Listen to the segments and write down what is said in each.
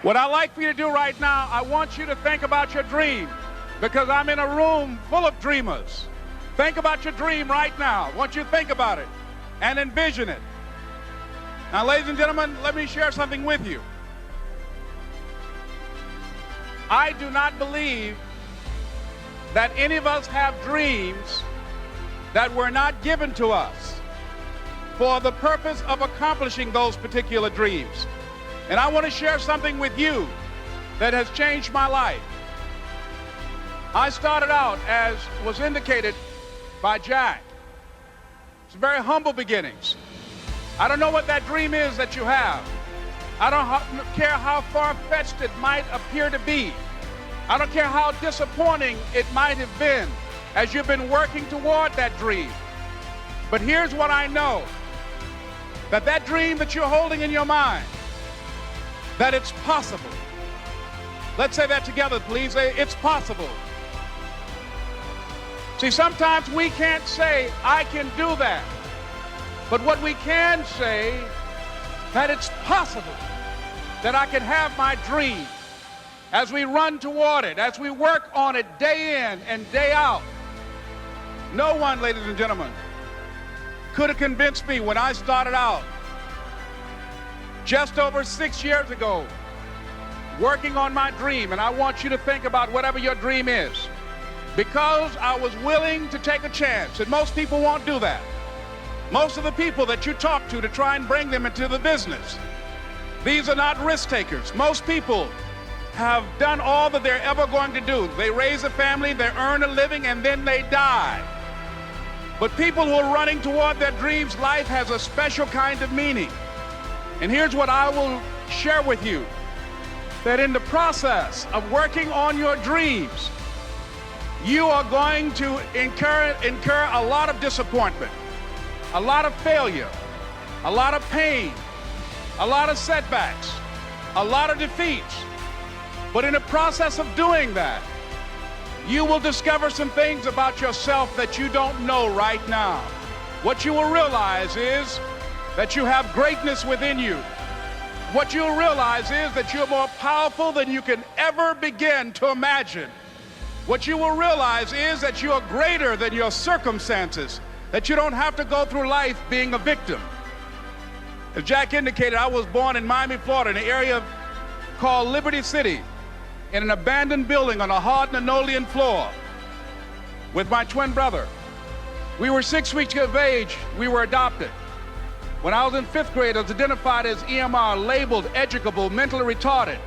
What I'd like for you to do right now, I want you to think about your dream, because I'm in a room full of dreamers. Think about your dream right now. I want you to think about it and envision it. Now, ladies and gentlemen, let me share something with you. I do not believe that any of us have dreams that were not given to us for the purpose of accomplishing those particular dreams. And I want to share something with you that has changed my life. I started out, as was indicated by Jack, it's very humble beginnings. I don't know what that dream is that you have. I don't care how far-fetched it might appear to be. I don't care how disappointing it might have been as you've been working toward that dream. But here's what I know, that dream that you're holding in your mind, that it's possible. Let's say that together, please. It's possible. See, sometimes we can't say, I can do that. But what we can say, that it's possible that I can have my dream as we run toward it, as we work on it day in and day out. No one, ladies and gentlemen, could have convinced me when I started out just over 6 years ago, working on my dream. And I want you to think about whatever your dream is, because I was willing to take a chance. And most people won't do that. Most of the people that you talk to try and bring them into the business, these are not risk takers. Most people have done all that they're ever going to do. They raise a family, they earn a living, and then they die. But people who are running toward their dreams, life has a special kind of meaning. And here's what I will share with you, that in the process of working on your dreams, you are going to incur a lot of disappointment, a lot of failure, a lot of pain, a lot of setbacks, a lot of defeats. But in the process of doing that, you will discover some things about yourself that you don't know right now. What you will realize is that you have greatness within you. What you'll realize is that you're more powerful than you can ever begin to imagine. What you will realize is that you are greater than your circumstances, that you don't have to go through life being a victim. As Jack indicated, I was born in Miami, Florida, in an area called Liberty City, in an abandoned building on a hard linoleum floor with my twin brother. We were 6 weeks of age. We were adopted. When I was in 5th grade, I was identified as EMR, labeled educable, mentally retarded,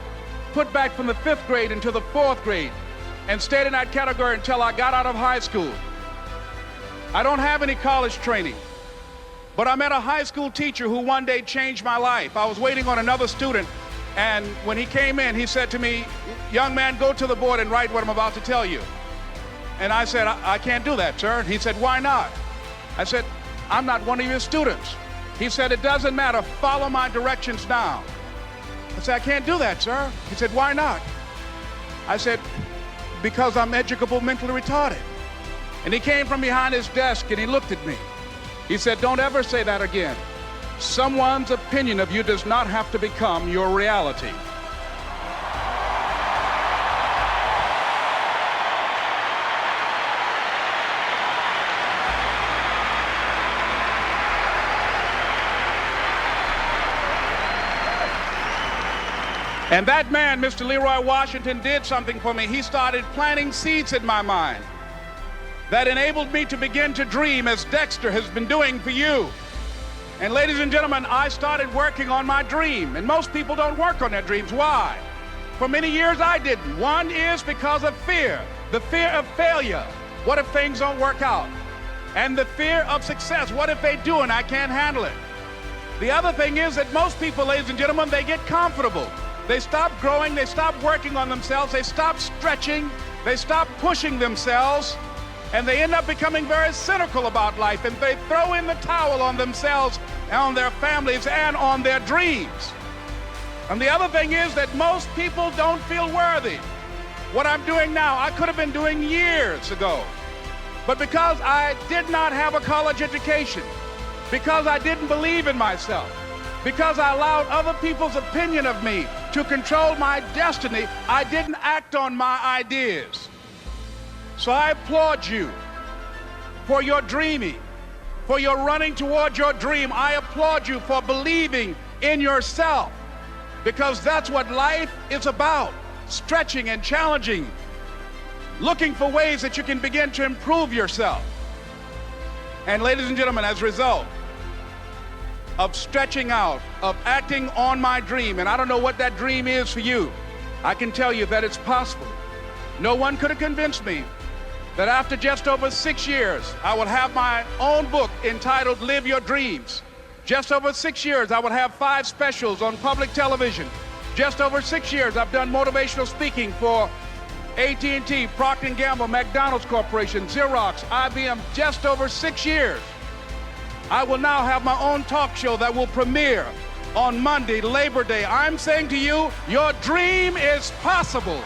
put back from the 5th grade into the 4th grade, and stayed in that category until I got out of high school. I don't have any college training, but I met a high school teacher who one day changed my life. I was waiting on another student, and when he came in, he said to me, "Young man, go to the board and write what I'm about to tell you." And I said, I can't do that, sir. He said, "Why not?" I said, "I'm not one of your students." He said, "It doesn't matter, follow my directions now." I said, "I can't do that, sir." He said, "Why not?" I said, "Because I'm educable, mentally retarded." And he came from behind his desk and he looked at me. He said, "Don't ever say that again. Someone's opinion of you does not have to become your reality." And that man, Mr. Leroy Washington, did something for me. He started planting seeds in my mind that enabled me to begin to dream, as Dexter has been doing for you. And ladies and gentlemen, I started working on my dream. And most people don't work on their dreams. Why? For many years I didn't. One is because of fear. The fear of failure. What if things don't work out? And the fear of success. What if they do and I can't handle it? The other thing is that most people, ladies and gentlemen, they get comfortable. They stop growing, they stop working on themselves, they stop stretching, they stop pushing themselves, and they end up becoming very cynical about life, and they throw in the towel on themselves and on their families and on their dreams. And the other thing is that most people don't feel worthy. What I'm doing now, I could have been doing years ago. But because I did not have a college education, because I didn't believe in myself, because I allowed other people's opinion of me to control my destiny, I didn't act on my ideas. So I applaud you for your dreaming, for your running toward your dream. I applaud you for believing in yourself, because that's what life is about, stretching and challenging, looking for ways that you can begin to improve yourself. And ladies and gentlemen, as a result of stretching out, of acting on my dream, and I don't know what that dream is for you, I can tell you that it's possible. No one could have convinced me that after just over 6 years, I will have my own book entitled Live Your Dreams. Just over 6 years, I would have 5 specials on public television. Just over 6 years, I've done motivational speaking for AT&T, Procter & Gamble, McDonald's Corporation, Xerox, IBM. Just over 6 years. I will now have my own talk show that will premiere on Monday, Labor Day. I'm saying to you, your dream is possible.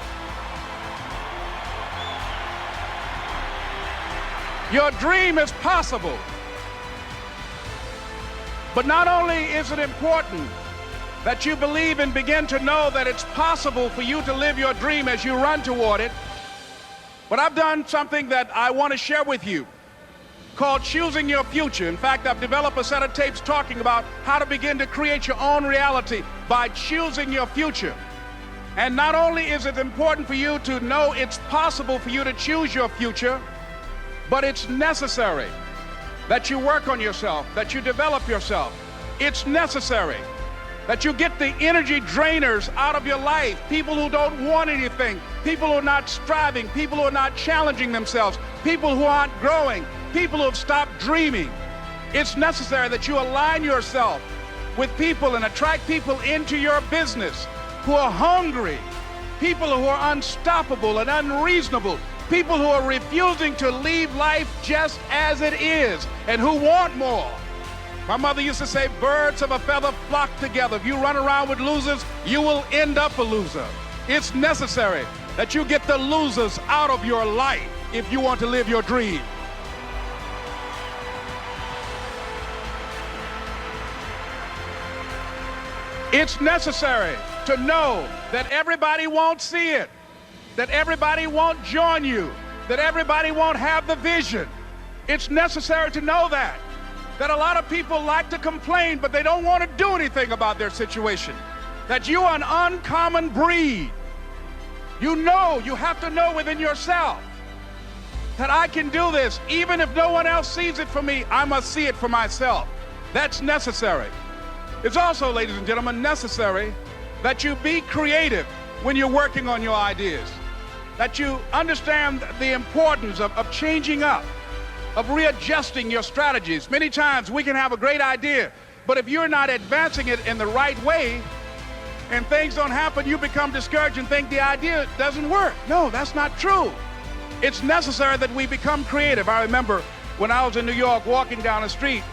Your dream is possible. But not only is it important that you believe and begin to know that it's possible for you to live your dream as you run toward it, but I've done something that I want to share with you called Choosing Your Future. In fact, I've developed a set of tapes talking about how to begin to create your own reality by choosing your future. And not only is it important for you to know it's possible for you to choose your future, but it's necessary that you work on yourself, that you develop yourself. It's necessary that you get the energy drainers out of your life, people who don't want anything, people who are not striving, people who are not challenging themselves, people who aren't growing, people who have stopped dreaming. It's necessary that you align yourself with people and attract people into your business who are hungry, people who are unstoppable and unreasonable, people who are refusing to leave life just as it is and who want more. My mother used to say, birds of a feather flock together. If you run around with losers, you will end up a loser. It's necessary that you get the losers out of your life if you want to live your dream. It's necessary to know that everybody won't see it, that everybody won't join you, that everybody won't have the vision. It's necessary to know that a lot of people like to complain, but they don't want to do anything about their situation, that you are an uncommon breed. You know, you have to know within yourself that I can do this. Even if no one else sees it for me, I must see it for myself. That's necessary. It's also, ladies and gentlemen, necessary that you be creative when you're working on your ideas, that you understand the importance of changing up, of readjusting your strategies. Many times we can have a great idea, but if you're not advancing it in the right way and things don't happen, you become discouraged and think the idea doesn't work. No, that's not true. It's necessary that we become creative. I remember when I was in New York walking down the street,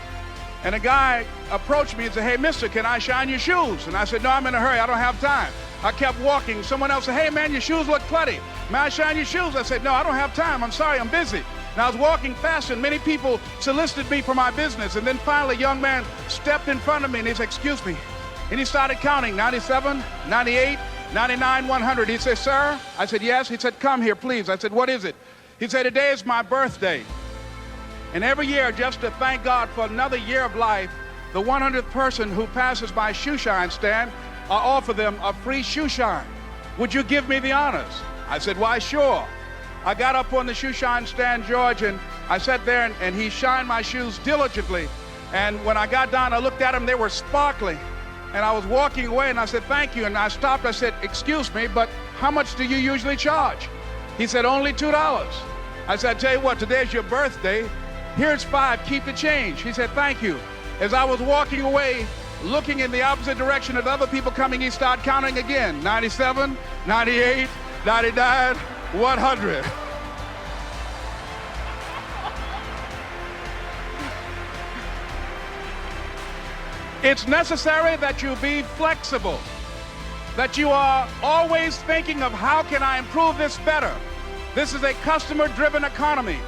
and a guy approached me and said, "Hey, mister, can I shine your shoes?" And I said, "No, I'm in a hurry. I don't have time." I kept walking. Someone else said, "Hey, man, your shoes look clutty. May I shine your shoes?" I said, "No, I don't have time. I'm sorry, I'm busy." And I was walking faster, and many people solicited me for my business. And then finally, a young man stepped in front of me, and he said, "Excuse me." And he started counting, 97, 98, 99, 100. He said, "Sir?" I said, "Yes." He said, "Come here, please." I said, "What is it?" He said, "Today is my birthday. And every year, just to thank God for another year of life, the 100th person who passes my shoe shine stand, I offer them a free shoe shine. Would you give me the honors?" I said, "Why, sure." I got up on the shoe shine stand, George, and I sat there and he shined my shoes diligently. And when I got down, I looked at them, they were sparkling. And I was walking away and I said, "Thank you." And I stopped, I said, "Excuse me, but how much do you usually charge?" He said, "Only $2. I said, "I tell you what, today's your birthday. Here's $5, keep the change." He said, "Thank you." As I was walking away, looking in the opposite direction of other people coming, he started counting again. 97, 98, 99, 100. It's necessary that you be flexible, that you are always thinking of how can I improve this better. This is a customer-driven economy.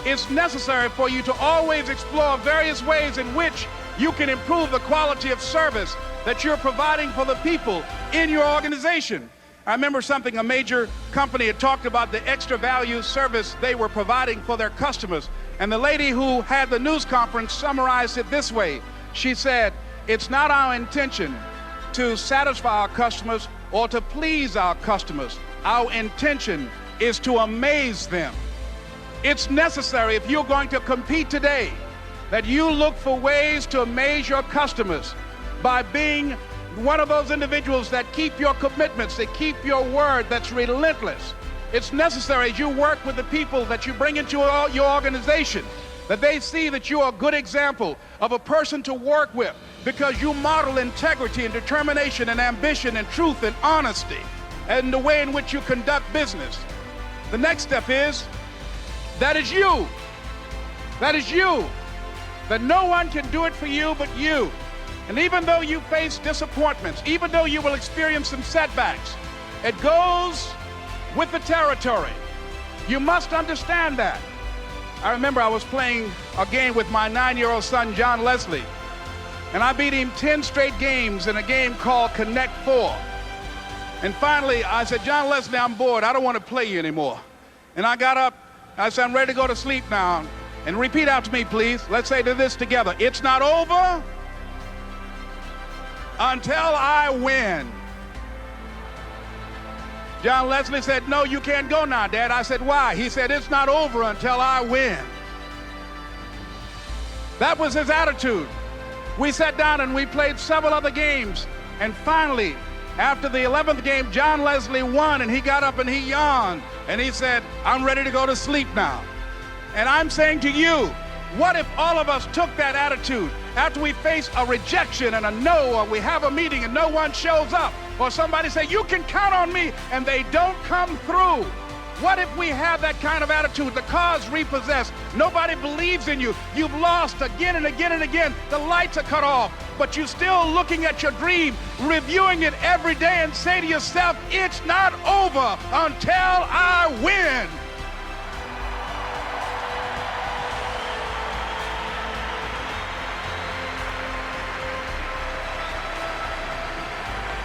it's necessary for you to always explore various ways in which you can improve the quality of service that you're providing for the people in your organization. I remember something, a major company had talked about the extra value service they were providing for their customers. And the lady who had the news conference summarized it this way. She said, "It's not our intention to satisfy our customers or to please our customers. Our intention is to amaze them." It's necessary, if you're going to compete today, that you look for ways to amaze your customers by being one of those individuals that keep your commitments, that keep your word, that's relentless. It's necessary as you work with the people that you bring into your organization, that they see that you're a good example of a person to work with, because you model integrity and determination and ambition and truth and honesty and the way in which you conduct business. The next step is, that is you. That is you. That no one can do it for you but you. And even though you face disappointments, even though you will experience some setbacks, it goes with the territory. You must understand that. I remember I was playing a game with my 9-year-old son, John Leslie, and I beat him 10 straight games in a game called Connect 4. And finally, I said, "John Leslie, I'm bored. I don't want to play you anymore." And I got up. I said, "I'm ready to go to sleep now." And repeat out to me, please. Let's say this together. It's not over until I win. John Leslie said, "No, you can't go now, Dad." I said, "Why?" He said, "It's not over until I win." That was his attitude. We sat down and we played several other games. And finally, after the 11th game, John Leslie won, and he got up and he yawned. And he said, "I'm ready to go to sleep now." And I'm saying to you, what if all of us took that attitude after we face a rejection and a no, or we have a meeting and no one shows up, or somebody say, "You can count on me," and they don't come through? What if we have that kind of attitude? The car's repossessed. Nobody believes in you. You've lost again and again and again. The lights are cut off, but you're still looking at your dream, reviewing it every day, and say to yourself, "It's not over until I win."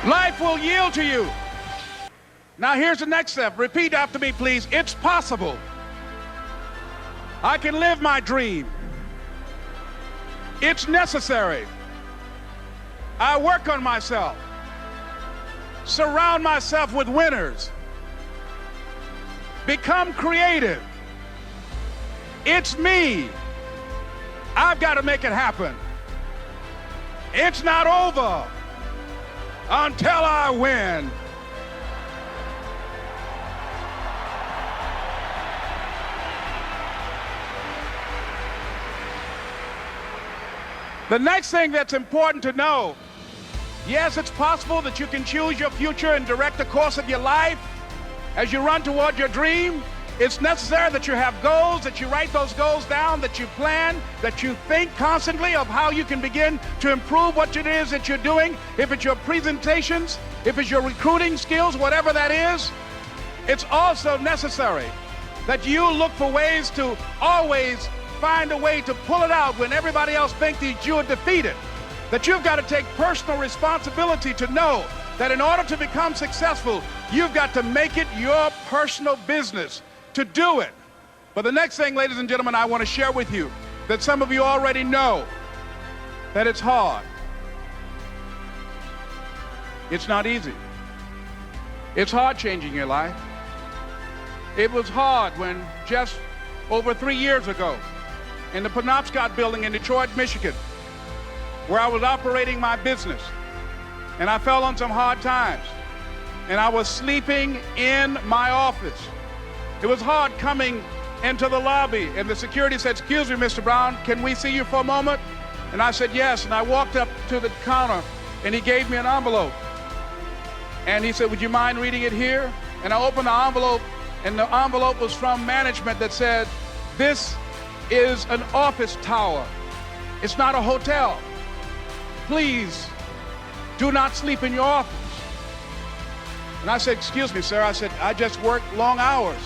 Life will yield to you. Now here's the next step. Repeat after me, please. It's possible. I can live my dream. It's necessary. I work on myself. Surround myself with winners. Become creative. It's me. I've got to make it happen. It's not over until I win. The next thing that's important to know, yes, it's possible that you can choose your future and direct the course of your life as you run toward your dream. It's necessary that you have goals, that you write those goals down, that you plan, that you think constantly of how you can begin to improve what it is that you're doing. If it's your presentations, if it's your recruiting skills, whatever that is, it's also necessary that you look for ways to always find a way to pull it out when everybody else thinks that you are defeated. That you've got to take personal responsibility to know that in order to become successful, you've got to make it your personal business to do it. But the next thing, ladies and gentlemen, I want to share with you that some of you already know that it's hard. It's not easy. It's hard changing your life. It was hard when just over 3 years ago in the Penobscot building in Detroit, Michigan, where I was operating my business, and I fell on some hard times, and I was sleeping in my office. It was hard coming into the lobby, and the security said, "Excuse me, Mr. Brown, can we see you for a moment?" And I said, "Yes." And I walked up to the counter, and he gave me an envelope. And he said, "Would you mind reading it here?" And I opened the envelope, and the envelope was from management that said, "This is an office tower. It's not a hotel. Please do not sleep in your office." And I said, "Excuse me, sir." I said, "I just worked long hours."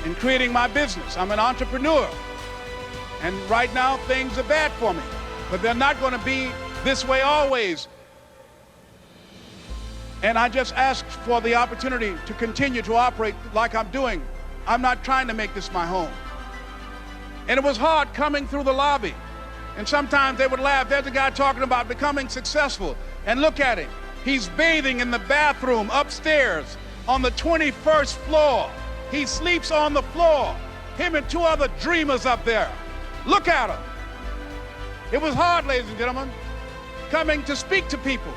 in creating my business. I'm an entrepreneur. And right now, things are bad for me. But they're not going to be this way always. And I just ask for the opportunity to continue to operate like I'm doing. I'm not trying to make this my home. And it was hard coming through the lobby. And sometimes they would laugh. There's a guy talking about becoming successful. And look at him. He's bathing in the bathroom upstairs on the 21st floor. He sleeps on the floor. Him and two other dreamers up there. Look at him. It was hard, ladies and gentlemen, coming to speak to people.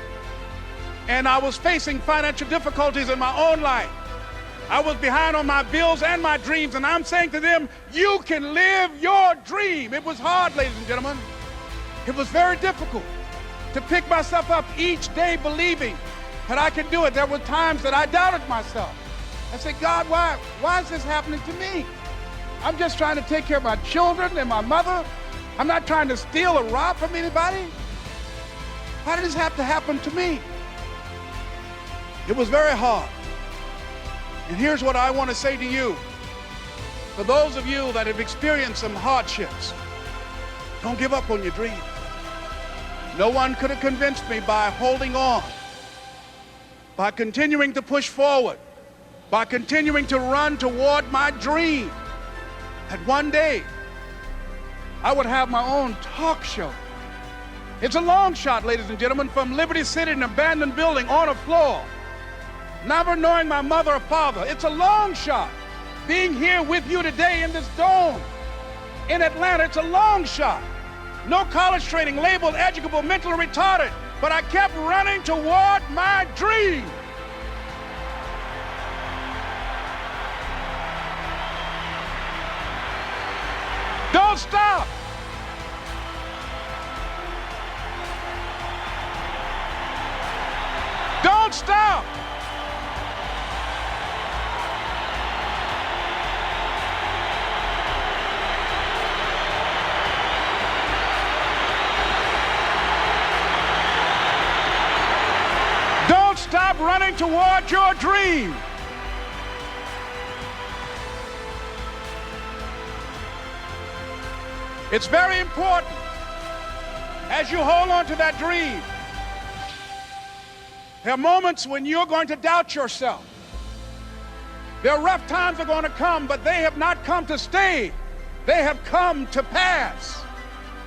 And I was facing financial difficulties in my own life. I was behind on my bills and my dreams, and I'm saying to them, you can live your dream. It was hard, ladies and gentlemen. It was very difficult to pick myself up each day believing that I could do it. There were times that I doubted myself. I said, God, why is this happening to me? I'm just trying to take care of my children and my mother. I'm not trying to steal or rob from anybody. Why did this have to happen to me? It was very hard. And here's what I want to say to you. For those of you that have experienced some hardships, don't give up on your dream. No one could have convinced me by holding on, by continuing to push forward, by continuing to run toward my dream, that one day I would have my own talk show. It's a long shot, ladies and gentlemen, from Liberty City, an abandoned building on a floor, never knowing my mother or father. It's a long shot. Being here with you today in this dome in Atlanta, it's a long shot. No college training, labeled educable, mentally retarded, but I kept running toward my dream. Don't stop. Don't stop. Don't stop running toward your dream. It's very important as you hold on to that dream. There are moments when you're going to doubt yourself. There are rough times are going to come, but they have not come to stay. They have come to pass.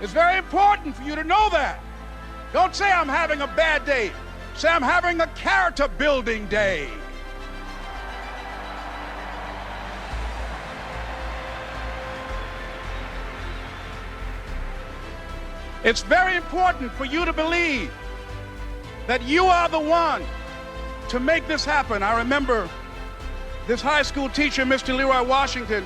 It's very important for you to know that. Don't say I'm having a bad day. Say I'm having a character building day. It's very important for you to believe that you are the one to make this happen. I remember this high school teacher, Mr. Leroy Washington,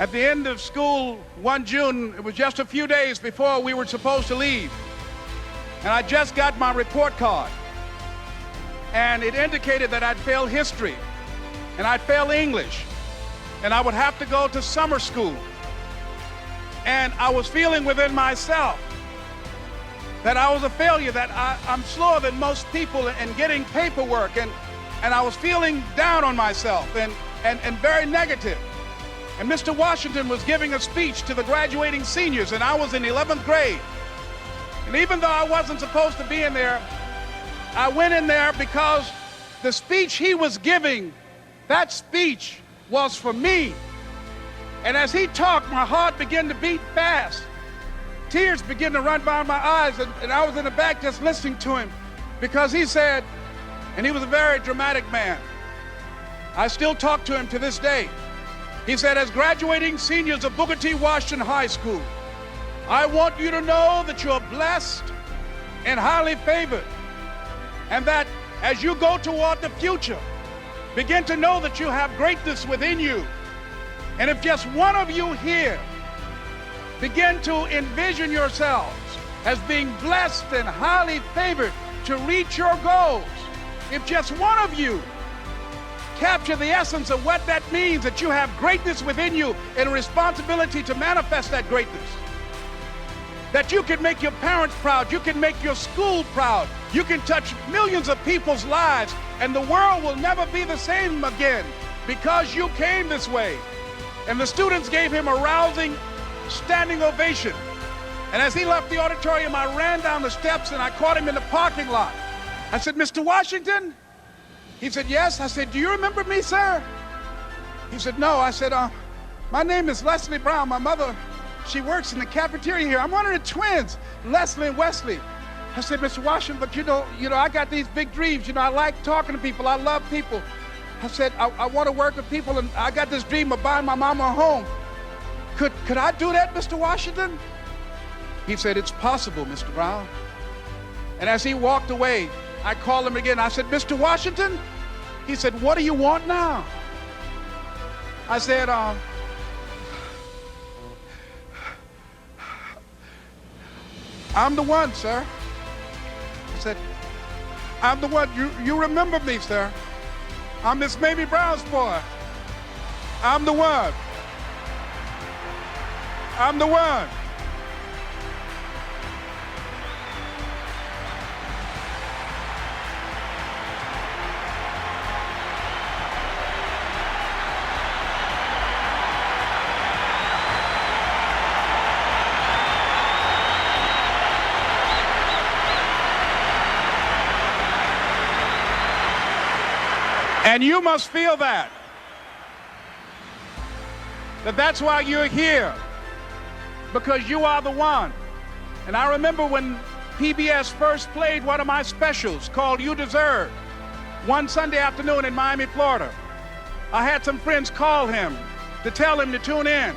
at the end of school one June, it was just a few days before we were supposed to leave, and I just got my report card, and it indicated that I'd failed history, and I'd failed English, and I would have to go to summer school. And I was feeling within myself that I was a failure, that I'm slower than most people in getting paperwork, and I was feeling down on myself and very negative. And Mr. Washington was giving a speech to the graduating seniors, and I was in 11th grade. And even though I wasn't supposed to be in there, I went in there because the speech he was giving, that speech was for me. And as he talked, my heart began to beat fast. Tears began to run down my eyes, and I was in the back just listening to him because he said, and he was a very dramatic man. I still talk to him to this day. He said, as graduating seniors of Booker T. Washington High School, I want you to know that you're blessed and highly favored, and that as you go toward the future, begin to know that you have greatness within you. And if just one of you here begin to envision yourselves as being blessed and highly favored to reach your goals, if just one of you capture the essence of what that means, that you have greatness within you and a responsibility to manifest that greatness, that you can make your parents proud, you can make your school proud, you can touch millions of people's lives, and the world will never be the same again because you came this way. And the students gave him a rousing standing ovation. And as he left the auditorium, I ran down the steps and I caught him in the parking lot. I said, Mr. Washington? He said, yes. I said, do you remember me, sir? He said, no. I said, my name is Leslie Brown. My mother, she works in the cafeteria here. I'm one of the twins, Leslie and Wesley. I said, Mr. Washington, but you know, I got these big dreams. I like talking to people. I love people. I said, I want to work with people, and I got this dream of buying my mama a home. Could I do that, Mr. Washington? He said, it's possible, Mr. Brown. And as he walked away, I called him again. I said, Mr. Washington? He said, what do you want now? I said, I'm the one, sir. I said, I'm the one. You remember me, sir. I'm Miss Mamie Brown's boy. I'm the one. I'm the one. And you must feel that's why you're here, because you are the one. And I remember when PBS first played one of my specials called You Deserve, one Sunday afternoon in Miami, Florida. I had some friends call him to tell him to tune in.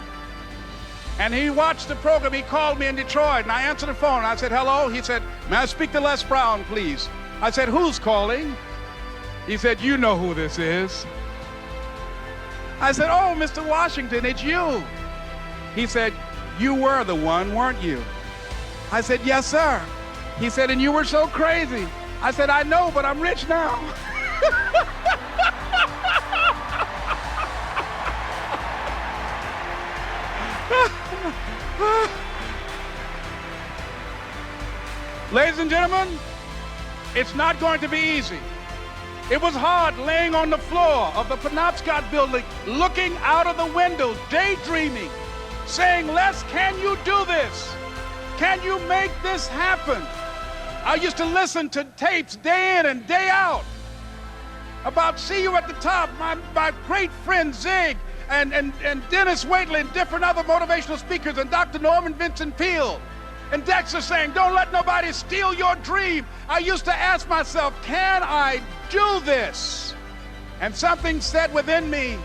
And he watched the program. He called me in Detroit, and I answered the phone. I said, hello. He said, may I speak to Les Brown, please? I said, who's calling? He said, you know who this is. I said, oh, Mr. Washington, it's you. He said, you were the one, weren't you? I said, yes, sir. He said, and you were so crazy. I said, I know, but I'm rich now. Ladies and gentlemen, it's not going to be easy. It was hard laying on the floor of the Penobscot building, looking out of the window, daydreaming, saying, Les, can you do this? Can you make this happen? I used to listen to tapes day in and day out about See You at the Top, my great friend Zig and Dennis Waitley and different other motivational speakers and Dr. Norman Vincent Peale. And Dexter saying, don't let nobody steal your dream. I used to ask myself, can I do this? And something said within me,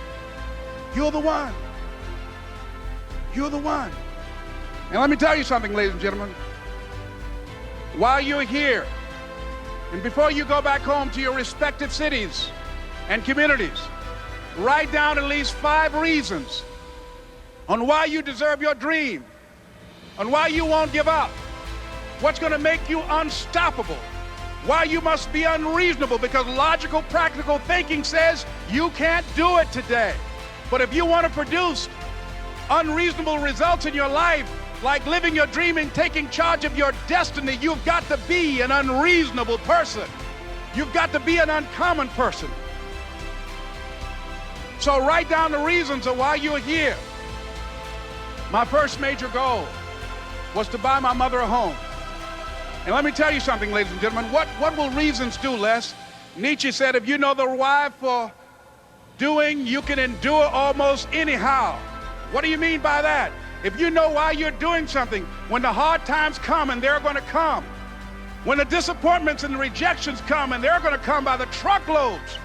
you're the one. You're the one. And let me tell you something, ladies and gentlemen. While you're here, and before you go back home to your respective cities and communities, write down at least 5 reasons on why you deserve your dream, on why you won't give up, what's going to make you unstoppable, why you must be unreasonable, because logical, practical thinking says you can't do it today. But if you want to produce unreasonable results in your life, like living your dream and taking charge of your destiny, you've got to be an unreasonable person. You've got to be an uncommon person. So write down the reasons of why you're here. My first major goal was to buy my mother a home. And let me tell you something, ladies and gentlemen. What will reasons do, Les? Nietzsche said, if you know the why for doing, you can endure almost anyhow. What do you mean by that? If you know why you're doing something, when the hard times come, and they're going to come, when the disappointments and the rejections come, and they're going to come by the truckloads,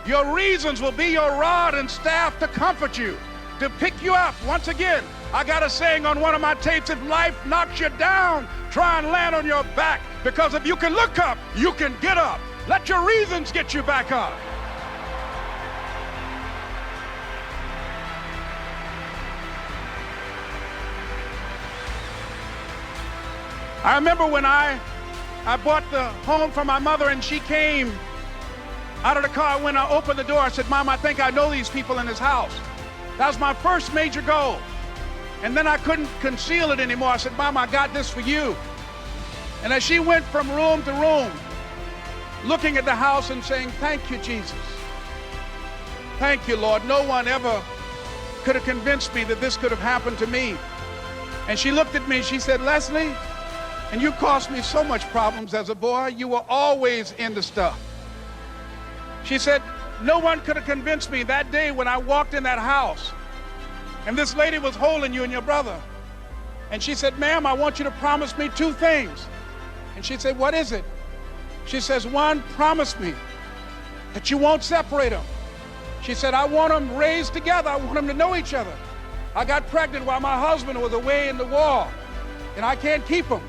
your reasons will be your rod and staff to comfort you, to pick you up. Once again, I got a saying on one of my tapes, if life knocks you down, try and land on your back, because if you can look up, you can get up. Let your reasons get you back up. I remember when I bought the home for my mother, and she came out of the car. When I opened the door, I said, Mom, I think I know these people in this house. That was my first major goal. And then I couldn't conceal it anymore. I said, Mom, I got this for you. And as she went from room to room, looking at the house and saying, thank you, Jesus. Thank you, Lord. No one ever could have convinced me that this could have happened to me. And she looked at me, she said, Leslie, and you caused me so much problems as a boy. You were always into stuff. She said, no one could have convinced me that day when I walked in that house and this lady was holding you and your brother. And she said, ma'am, I want you to promise me 2 things. And she said, what is it? She says, 1, promise me that you won't separate them. She said, I want them raised together. I want them to know each other. I got pregnant while my husband was away in the war, and I can't keep them.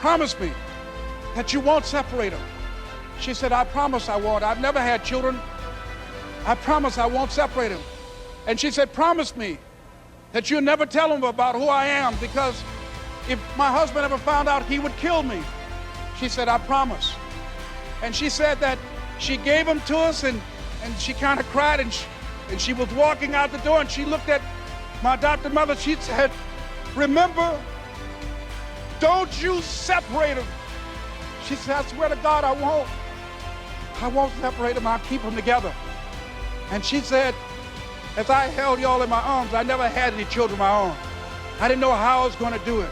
Promise me that you won't separate them. She said, I promise I won't. I've never had children. I promise I won't separate them. And she said, promise me that you'll never tell them about who I am, because if my husband ever found out, he would kill me. She said, I promise. And she said that she gave them to us, and she kind of cried, and she was walking out the door, and she looked at my adopted mother. She said, remember, don't you separate them. She said, I swear to God, I won't separate them. I'll keep them together. And she said, as I held y'all in my arms, I never had any children of my own. I didn't know how I was going to do it,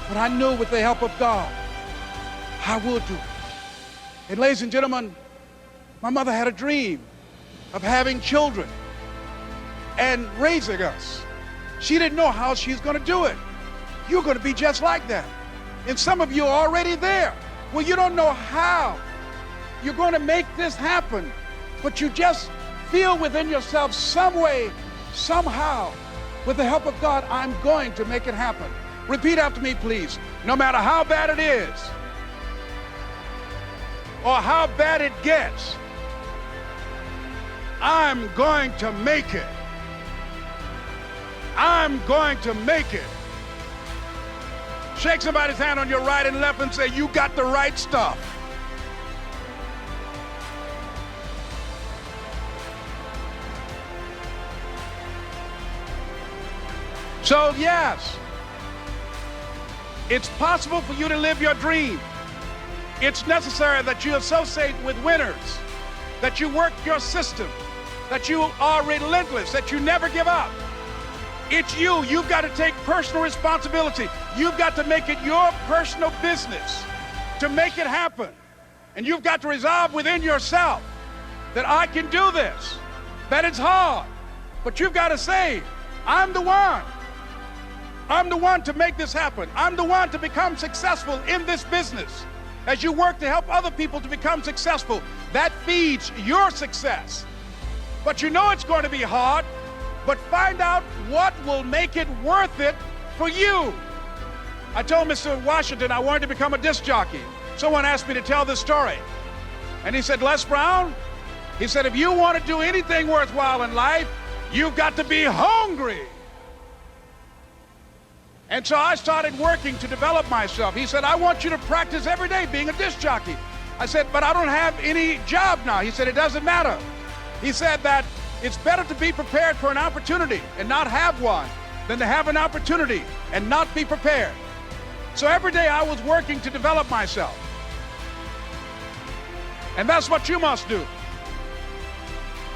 but I knew with the help of God, I would do it. And ladies and gentlemen, my mother had a dream of having children and raising us. She didn't know how she's going to do it. You're going to be just like that. And some of you are already there. Well, you don't know how you're going to make this happen, but you just feel within yourself some way, somehow, with the help of God, I'm going to make it happen. Repeat after me, please. No matter how bad it is, or how bad it gets, I'm going to make it. I'm going to make it. Shake somebody's hand on your right and left and say, you got the right stuff. So yes, it's possible for you to live your dream. It's necessary that you associate with winners, that you work your system, that you are relentless, that you never give up. It's you. You've got to take personal responsibility. You've got to make it your personal business to make it happen. And you've got to resolve within yourself that I can do this, that it's hard, but you've got to say, I'm the one. I'm the one to make this happen. I'm the one to become successful in this business. As you work to help other people to become successful, that feeds your success. But you know it's going to be hard, but find out what will make it worth it for you. I told Mr. Washington I wanted to become a disc jockey. Someone asked me to tell this story. And he said, Les Brown, he said, if you want to do anything worthwhile in life, you've got to be hungry. And so I started working to develop myself. He said, I want you to practice every day being a disc jockey. I said, but I don't have any job now. He said, it doesn't matter. He said that it's better to be prepared for an opportunity and not have one than to have an opportunity and not be prepared. So every day I was working to develop myself. And that's what you must do.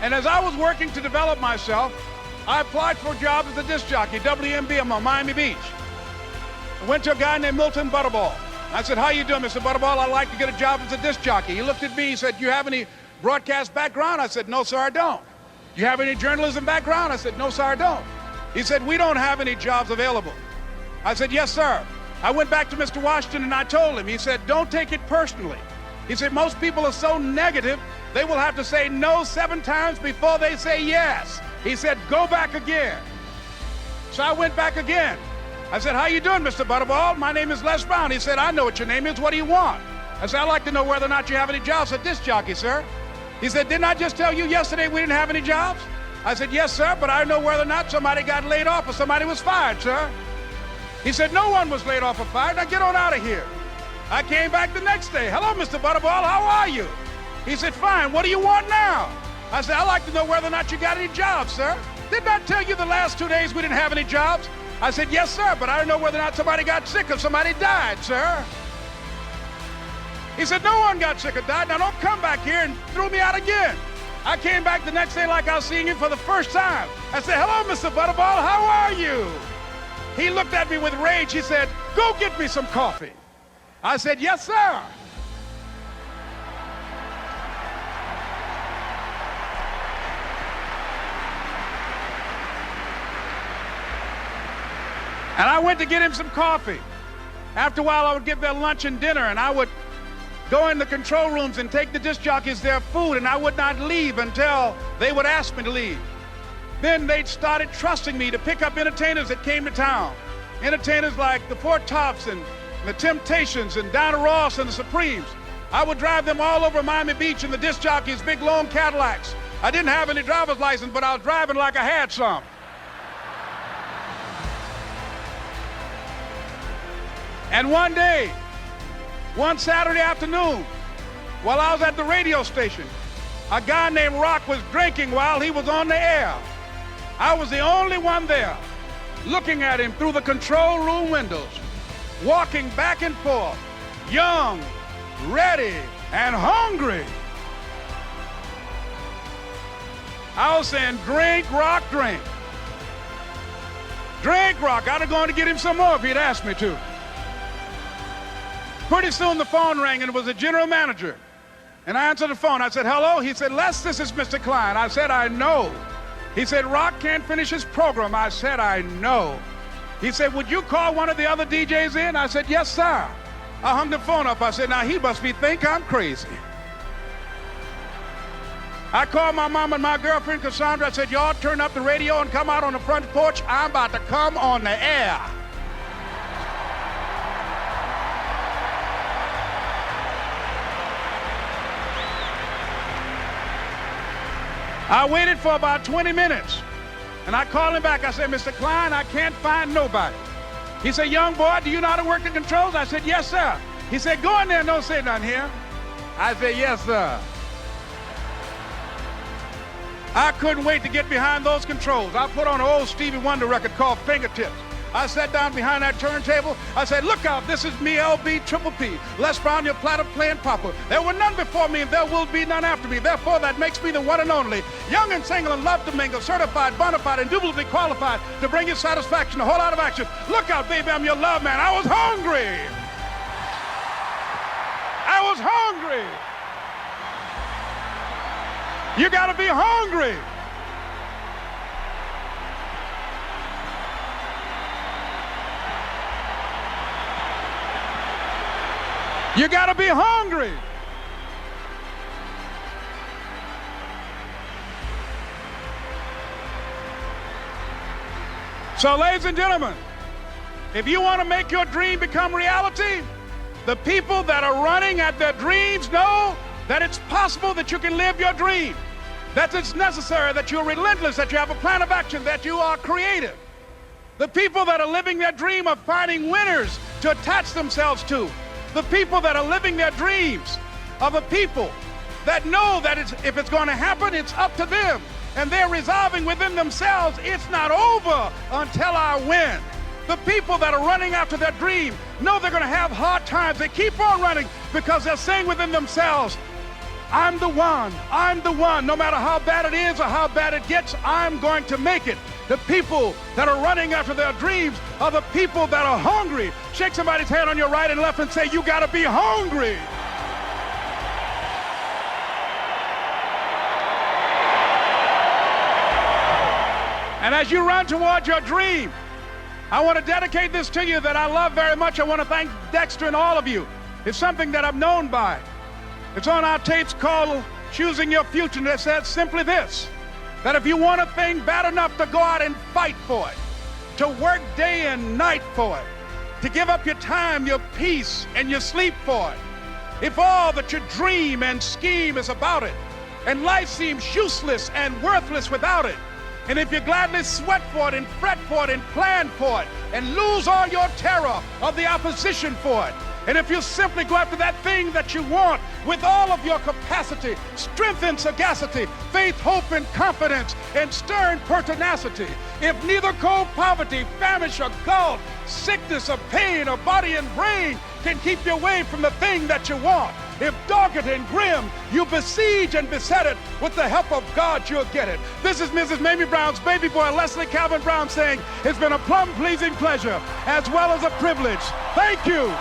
And as I was working to develop myself, I applied for a job as a disc jockey, WMB on Miami Beach. I went to a guy named Milton Butterball. I said, how you doing, Mr. Butterball? I'd like to get a job as a disc jockey. He looked at me, he said, you have any broadcast background? I said, no, sir, I don't. You have any journalism background? I said, no, sir, I don't. He said, we don't have any jobs available. I said, yes, sir. I went back to Mr. Washington and I told him, he said, don't take it personally. He said, most people are so negative, they will have to say no 7 times before they say yes. He said, go back again. So I went back again. I said, how you doing, Mr. Butterball? My name is Les Brown. He said, I know what your name is. What do you want? I said, I'd like to know whether or not you have any jobs at disc jockey, sir. He said, didn't I just tell you yesterday we didn't have any jobs? I said, yes, sir, but I know whether or not somebody got laid off or somebody was fired, sir. He said, no one was laid off or fired. Now get on out of here. I came back the next day. Hello, Mr. Butterball. How are you? He said, fine. What do you want now? I said, I'd like to know whether or not you got any jobs, sir. Didn't I tell you the last 2 days we didn't have any jobs? I said, yes, sir, but I don't know whether or not somebody got sick or somebody died, sir. He said, no one got sick or died. Now don't come back here and throw me out again. I came back the next day like I was seeing him for the first time. I said, hello, Mr. Butterball, how are you? He looked at me with rage. He said, go get me some coffee. I said, yes, sir. And I went to get him some coffee. After a while, I would get their lunch and dinner, and I would go in the control rooms and take the disc jockeys their food, and I would not leave until they would ask me to leave. Then they started trusting me to pick up entertainers that came to town. Entertainers like the Four Tops and the Temptations and Donna Ross and the Supremes. I would drive them all over Miami Beach in the disc jockeys' big long Cadillacs. I didn't have any driver's license, but I was driving like I had some. And one day, one Saturday afternoon, while I was at the radio station, a guy named Rock was drinking while he was on the air. I was the only one there, looking at him through the control room windows, walking back and forth, young, ready, and hungry. I was saying, drink, Rock, drink. Drink, Rock. I'd have gone to get him some more if he'd asked me to. Pretty soon the phone rang, and it was the general manager. And I answered the phone. I said, hello? He said, Les, this is Mr. Klein. I said, I know. He said, Rock can't finish his program. I said, I know. He said, would you call one of the other DJs in? I said, yes, sir. I hung the phone up. I said, now he must think I'm crazy. I called my mom and my girlfriend, Cassandra. I said, y'all turn up the radio and come out on the front porch. I'm about to come on the air. I waited for about 20 minutes, and I called him back. I said, Mr. Klein, I can't find nobody. He said, young boy, do you know how to work the controls? I said, yes, sir. He said, go in there and don't say nothing here. I said, yes, sir. I couldn't wait to get behind those controls. I put on an old Stevie Wonder record called Fingertips. I sat down behind that turntable. I said, look out, this is me, LB Triple P. Les Brown, your platter playing Papa. There were none before me, and there will be none after me. Therefore, that makes me the one and only. Young and single and love to mingle, certified, bona fide, indubitably qualified to bring you satisfaction, a whole lot of action. Look out, baby, I'm your love man. I was hungry. I was hungry. You gotta be hungry. You gotta be hungry. So, ladies and gentlemen, if you want to make your dream become reality, the people that are running at their dreams know that it's possible that you can live your dream, that it's necessary, that you're relentless, that you have a plan of action, that you are creative. The people that are living their dream are finding winners to attach themselves to. The people that are living their dreams are the people that know that if it's going to happen, it's up to them. And they're resolving within themselves, it's not over until I win. The people that are running after their dream know they're going to have hard times. They keep on running because they're saying within themselves, I'm the one, I'm the one. No matter how bad it is or how bad it gets, I'm going to make it. The people that are running after their dreams are the people that are hungry. Shake somebody's hand on your right and left and say, you gotta be hungry. And as you run toward your dream, I want to dedicate this to you that I love very much. I want to thank Dexter and all of you. It's something that I'm known by. It's on our tapes called Choosing Your Future, and it says simply this, that if you want a thing bad enough to go out and fight for it, to work day and night for it, to give up your time, your peace, and your sleep for it, if all that you dream and scheme is about it, and life seems useless and worthless without it, and if you gladly sweat for it and fret for it and plan for it and lose all your terror of the opposition for it, and if you simply go after that thing that you want with all of your capacity, strength and sagacity, faith, hope and confidence, and stern pertinacity, if neither cold poverty, famish or gulf, sickness or pain or body and brain can keep you away from the thing that you want, If dogged and grim, you besiege and beset it, with the help of God, you'll get it. This is Mrs. Mamie Brown's baby boy, Leslie Calvin Brown, saying, it's been a plumb pleasing pleasure as well as a privilege. Thank you.